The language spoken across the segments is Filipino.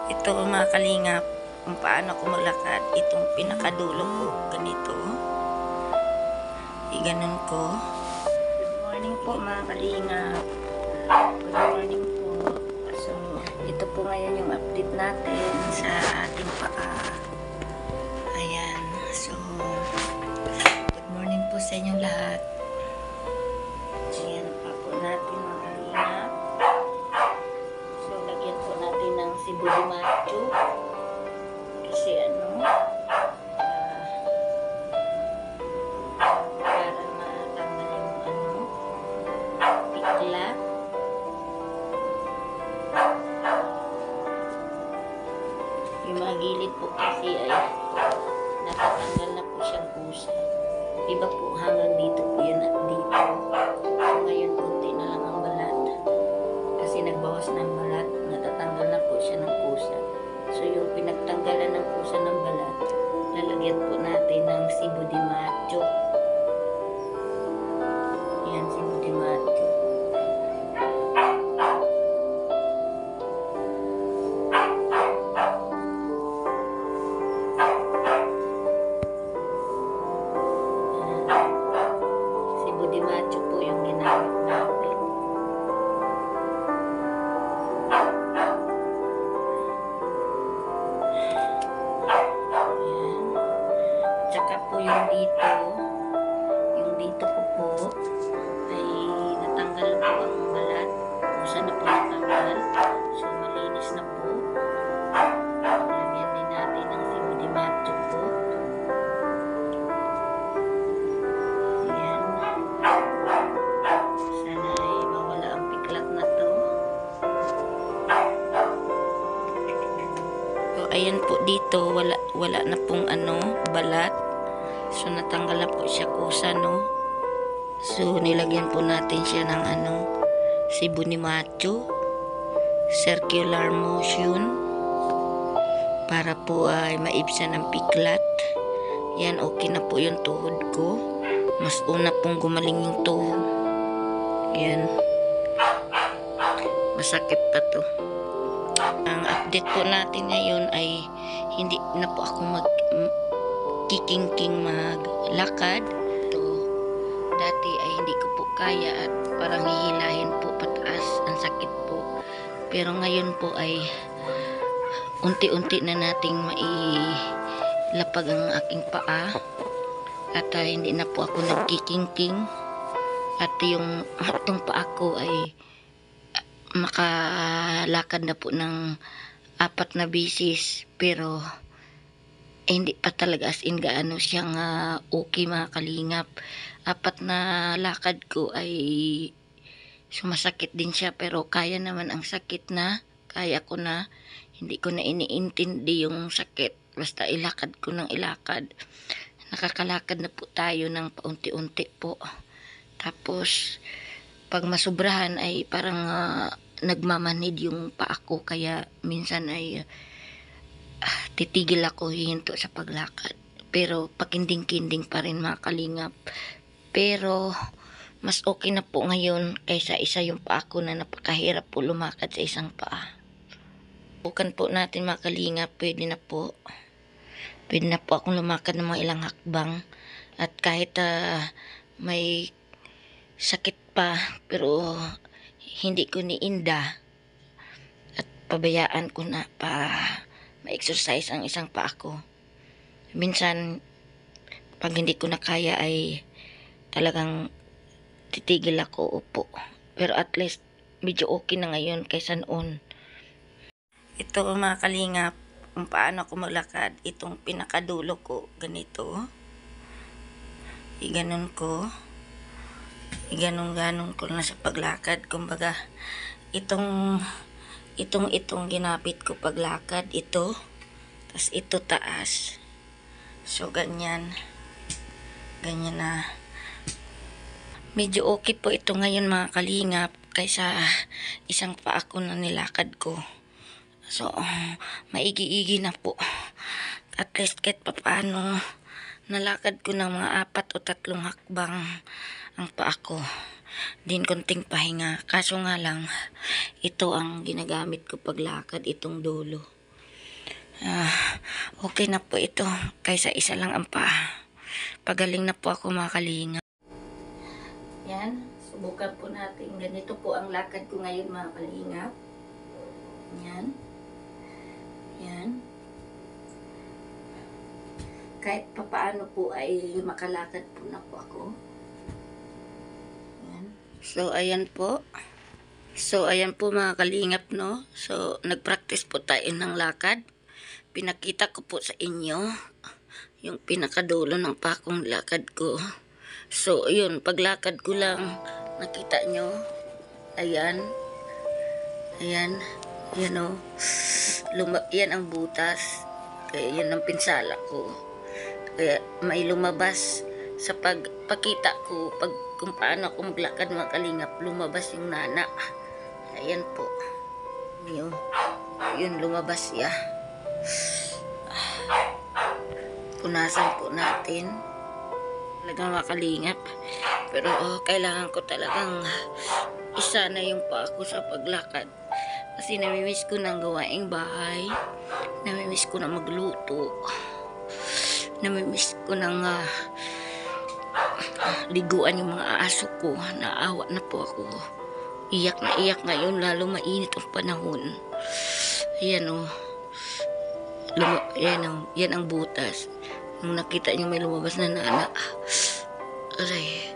Ito mga kalingap, kung paano ako maglakad. Itong pinakadulo ko, ganito. Iganon ko. Good morning po mga kalingap. Good morning po. So, ito po ngayon yung update natin sa ating paa. Ayan. So, good morning po sa inyong lahat. Ayan pa po natin mga kalingap. So, lagyan po natin ng sibuyas. Kasi para matanggal yung pikla. Yung mga gilid po kasi ay natatanggal na po siyang kusa. Iba po hanggang dito po yan at dito. So ngayon kunti na lang ang balat. Kasi nagbawas ng balat, natatanggal na po siya ng kusa. So yung pinagtanggalan ng kusa ng balat, lalagyan po natin ng sibo di macho. Yan, sibo di macho. Sibo di macho po yung ginamit natin. Tsaka po yung dito po ay natanggal po ang balat. Kung saan na po natanggal. So, malinis na po. Lagyan din natin ng sibo di macho po. Ayan. Sana ay mawala ang piklat na to. So, ayan po dito, wala na pong balat. So, natanggal na po siya kusa, no? So, nilagyan po natin siya ng sibo ni macho. Circular motion. Para po ay maibsan ang piklat. Yan, okay na po yung tuhod ko. Mas una pong gumaling yung tuhod. Yan. Masakit pa to. Ang update po natin ngayon ay hindi na po ako kiking maglakad. So, dati ay hindi ko po kaya at parang hihilahin po pataas. Ang sakit po. Pero ngayon po ay unti-unti na nating mailapag ang aking paa. At hindi na po ako nagkiking. At yung hatong paa ko ay makalakad na po ng 4 na bisis. Pero hindi pa talaga as in gaano siyang okay mga kalingap. 4 na lakad ko ay sumasakit din siya, pero kaya naman ang sakit na. Kaya ko na. Hindi ko na iniintindi yung sakit. Basta ilakad ko ng ilakad. Nakakalakad na po tayo ng paunti-unti po. Tapos pag masubrahan ay parang nagmamanid yung paa ko. Kaya minsan ay titigil ako, hihinto sa paglakad. Pero pakinding-kinding pa rin mga kalingap. Pero mas okay na po ngayon kaysa isa yung paa ko na napakahirap po lumakad sa isang paa. Bukan po natin mga kalingap, pwede na po akong lumakad ng mga ilang hakbang. At kahit may sakit pa, pero hindi ko niinda at pabayaan ko na para ma-exercise ang isang paa ko. Minsan pag hindi ko na kaya ay talagang titigil ako, upo. Pero at least medyo okay na ngayon kaysa noon. Ito mga kalingap, kung paano ako maglakad. Itong pinakadulo ko, ganito. Iganon ko. Iganon-ganon ko na sa paglakad. Kumbaga, itong ginapit ko paglakad, ito. Tapos ito taas. So, ganyan. Ganyan na. Medyo okay po ito ngayon mga kalingap kaysa isang paa ko na nilakad ko. So, maigi-igi na po. At least kahit papaano, nalakad ko ng mga 4 o 3 hakbang ang paa ko. din konting pahinga. Kaso nga lang, ito ang ginagamit ko paglakad, itong dulo. Okay na po ito kaysa isa lang ang paa. Pagaling na po ako mga kalingap. Yan, subukan po natin. Ganito po ang lakad ko ngayon mga kalingap. Yan. Yan. Kahit papaano po ay makalakad po na po ako. Yan. So, ayan po. Mga kalingap, no? So, nagpractice po tayo ng lakad. Pinakita ko po sa inyo yung pinakadulo ng pakong lakad ko. So, yun, paglakad ko lang, nakita nyo, ayan, ayan, yan o, yan ang butas, kaya yan ang pinsala ko, kaya may lumabas sa pagpakita ko, kung paano ako maglakad mga kalingap, lumabas yung nana, ayan po, yun lumabas siya. Punasan po natin talagang makalingap, pero kailangan ko talagang isa na yung pa ako sa paglakad kasi namimiss ko ng gawaing bahay, namimiss ko na magluto, namimiss ko ng liguan yung mga aso ko. Naawa na po ako, iyak na iyak ngayon, lalo mainit ang panahon. Ayan o, yan ang butas. Nung nakita niyo may lumabas na nana, aray,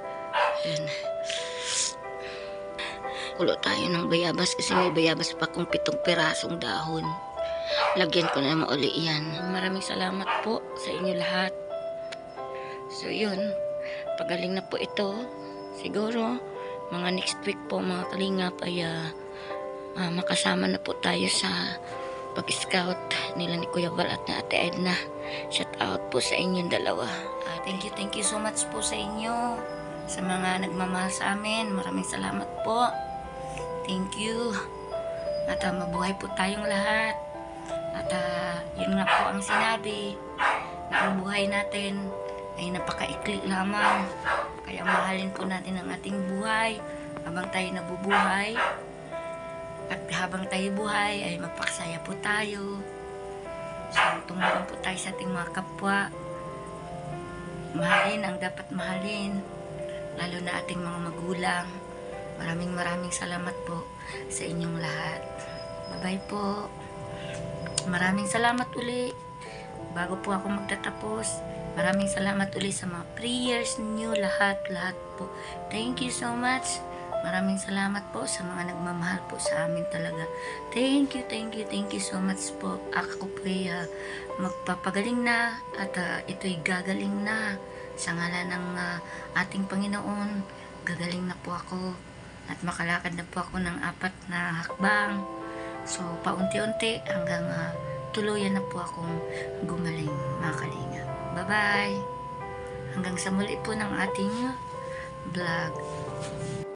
yan. Kulo tayo ng bayabas kasi may bayabas pa kung 7 pirasong dahon. Lagyan ko na mauli yan. Maraming salamat po sa inyo lahat. So yun, pagaling na po ito. Siguro mga next week po mga kalingap ay makasama na po tayo sa pag-scout nila ni Kuya Val at na Ate Edna. Shout out po sa inyong dalawa. Thank you so much po sa inyo, sa mga nagmamahal sa amin. Maraming salamat po. Thank you. At mabuhay po tayong lahat. At yun nga po ang sinabi, na ang buhay natin ay napakaikli lamang. Kaya mahalin po natin ang ating buhay habang tayo nabubuhay. At habang tayo buhay ay magpaksaya po tayo. So, tumulong po tayo sa ating mga kapwa. Mahalin ang dapat mahalin, lalo na ating mga magulang. Maraming salamat po sa inyong lahat. Bye-bye po. Maraming salamat uli. Bago po ako magtatapos, maraming salamat uli sa mga prayers niyo, lahat po. Thank you so much. Maraming salamat po sa mga nagmamahal po sa amin talaga. Thank you so much po. Ako po ay magpapagaling na at ito'y gagaling na sa ngalan ng ating Panginoon. Gagaling na po ako at makalakad na po ako ng 4 na hakbang. So paunti-unti hanggang tuluyan na po akong gumaling mga kalingap. Bye-bye! Hanggang sa muli po ng ating vlog.